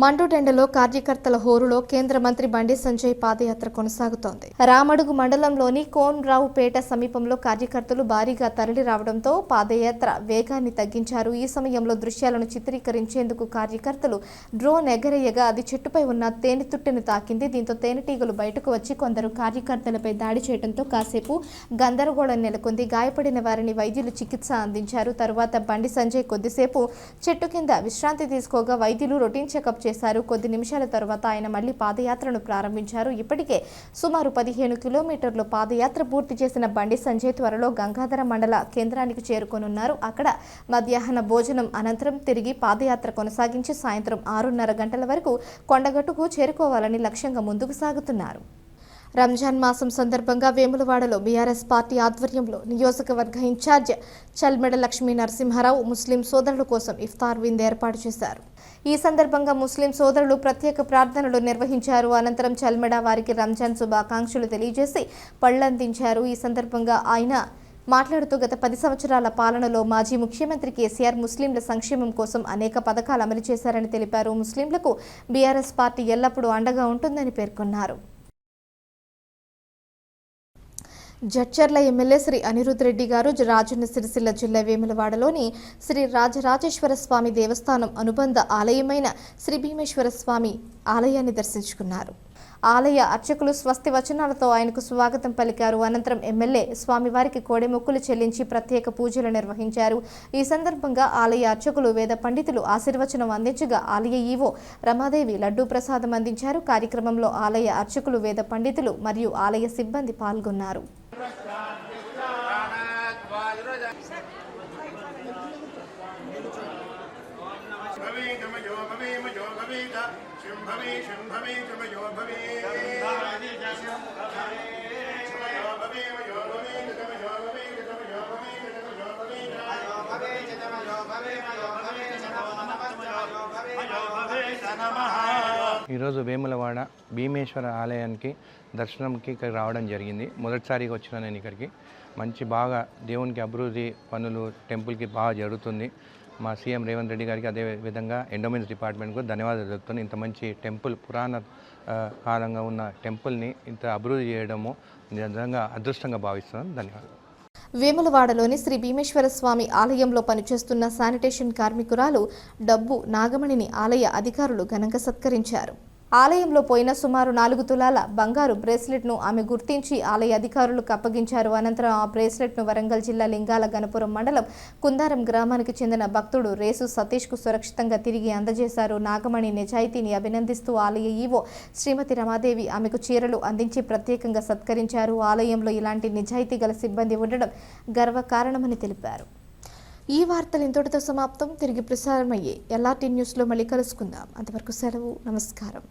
మండుటెండలో కార్యకర్తల హోరులో కేంద్ర మంత్రి బండి సంజయ్ పాదయాత్ర కొనసాగుతోంది. రామడుగు మండలంలోని కోనరావుపేట సమీపంలో కార్యకర్తలు భారీగా తరలి రావడంతో పాదయాత్ర వేగాన్ని తగ్గించారు. ఈ సమయంలో దృశ్యాలను చిత్రీకరించేందుకు కార్యకర్తలు డ్రోన్ ఎగరేయగా అది చెట్టుపై ఉన్న తేనెతుట్టెను తాకింది. దీంతో తేనెటీగలు బయటకు వచ్చి కొందరు కార్యకర్తలపై దాడి చేయడంతో కాసేపు గందరగోళం నెలకొంది. గాయపడిన వారిని వైద్యులు చికిత్స అందించారు. తరువాత బండి సంజయ్ కొద్దిసేపు చెట్టు కింద విశ్రాంతి తీసుకోగా వైద్యులు రొటీన్ చెకప్ చేశారు. కొద్ది నిమిషాల తర్వాత ఆయన మళ్లీ పాదయాత్రను ప్రారంభించారు. ఇప్పటికే సుమారు 15 కిలోమీటర్లు పాదయాత్ర పూర్తి చేసిన బండి సంజయ్ త్వరలో గంగాధర మండల కేంద్రానికి చేరుకోనున్నారు. అక్కడ మధ్యాహ్న భోజనం అనంతరం తిరిగి పాదయాత్ర కొనసాగించి సాయంత్రం 6:30 గంటల వరకు కొండగట్టుకు చేరుకోవాలని లక్ష్యంగా ముందుకు సాగుతున్నారు. రంజాన్ మాసం సందర్భంగా వేములవాడలో బీఆర్ఎస్ పార్టీ ఆధ్వర్యంలో నియోజకవర్గ ఇన్ఛార్జ్ చల్మెడ లక్ష్మీ నరసింహారావు ముస్లిం సోదరుల కోసం ఇఫ్తార్ విందు ఏర్పాటు చేశారు. ఈ సందర్భంగా ముస్లిం సోదరులు ప్రత్యేక ప్రార్థనలు నిర్వహించారు. అనంతరం చల్మెడ వారికి రంజాన్ శుభాకాంక్షలు తెలియజేసి పళ్లందించారు. ఈ సందర్భంగా ఆయన మాట్లాడుతూ గత 10 సంవత్సరాల పాలనలో మాజీ ముఖ్యమంత్రి కేసీఆర్ ముస్లింల సంక్షేమం కోసం అనేక పథకాలు అమలు చేశారని తెలిపారు. ముస్లింలకు బీఆర్ఎస్ పార్టీ ఎల్లప్పుడూ అండగా ఉంటుందని పేర్కొన్నారు. జడ్చర్ల ఎమ్మెల్యే శ్రీ అనిరుద్ రెడ్డి గారు రాజన్న సిరిసిల్ల జిల్లా వేములవాడలోని శ్రీ రాజరాజేశ్వర స్వామి దేవస్థానం అనుబంధ ఆలయమైన శ్రీ భీమేశ్వర స్వామి ఆలయాన్ని దర్శించుకున్నారు. ఆలయ అర్చకులు స్వస్తి వచనాలతో ఆయనకు స్వాగతం పలికారు. అనంతరం ఎమ్మెల్యే స్వామివారికి కోడెమొక్కులు చెల్లించి ప్రత్యేక పూజలు నిర్వహించారు. ఈ సందర్భంగా ఆలయ అర్చకులు వేద పండితులు ఆశీర్వచనం అందించగా ఆలయ ఈవో రమాదేవి లడ్డూ ప్రసాదం అందించారు. కార్యక్రమంలో ఆలయ అర్చకులు వేద పండితులు మరియు ఆలయ సిబ్బంది పాల్గొన్నారు. ఈరోజు వేములవాడ భీమేశ్వర ఆలయానికి దర్శనంకి ఇక్కడికి రావడం జరిగింది. మొదటిసారిగా వచ్చిన నేను ఇక్కడికి బాగా దేవునికి అభివృద్ధి పనులు టెంపుల్కి బాగా జరుగుతుంది. మా సీఎం రేవంత్ రెడ్డి గారికి అదే విధంగా ఎండోమెంట్స్ డిపార్ట్మెంట్కు ధన్యవాదాలు చెప్తున్నాను. ఇంత మంచి టెంపుల్ పురాణ కాలంగా ఉన్న టెంపుల్ని ఇంత అభివృద్ధి చేయడము నిజంగా అదృష్టంగా భావిస్తున్నాను. ధన్యవాదాలు. వేములవాడలోని శ్రీ భీమేశ్వర స్వామి ఆలయంలో పనిచేస్తున్న శానిటేషన్ కార్మికురాలు డబ్బు నాగమణిని ఆలయ అధికారులు ఘనంగా సత్కరించారు. ఆలయంలో పోయిన సుమారు 4 తులాల బంగారు బ్రేస్లెట్ను ఆమె గుర్తించి ఆలయ అధికారులకు అప్పగించారు. అనంతరం ఆ బ్రేస్లెట్ను వరంగల్ జిల్లా లింగాల గణపురం మండలం కుందారం గ్రామానికి చెందిన భక్తుడు రేసు సతీష్కు సురక్షితంగా తిరిగి అందజేశారు. నాగమణి నిజాయితీని అభినందిస్తూ ఆలయ ఈవో శ్రీమతి రమాదేవి ఆమెకు చీరలు అందించి ప్రత్యేకంగా సత్కరించారు. ఆలయంలో ఇలాంటి నిజాయితీ గల సిబ్బంది ఉండడం గర్వకారణమని తెలిపారు. ఈ వార్తలు ఇంతటితో సమాప్తం. తిరిగి ప్రసారమయ్యే LRT న్యూస్లో మళ్ళీ కలుసుకుందాం. అంతవరకు సెలవు. నమస్కారం.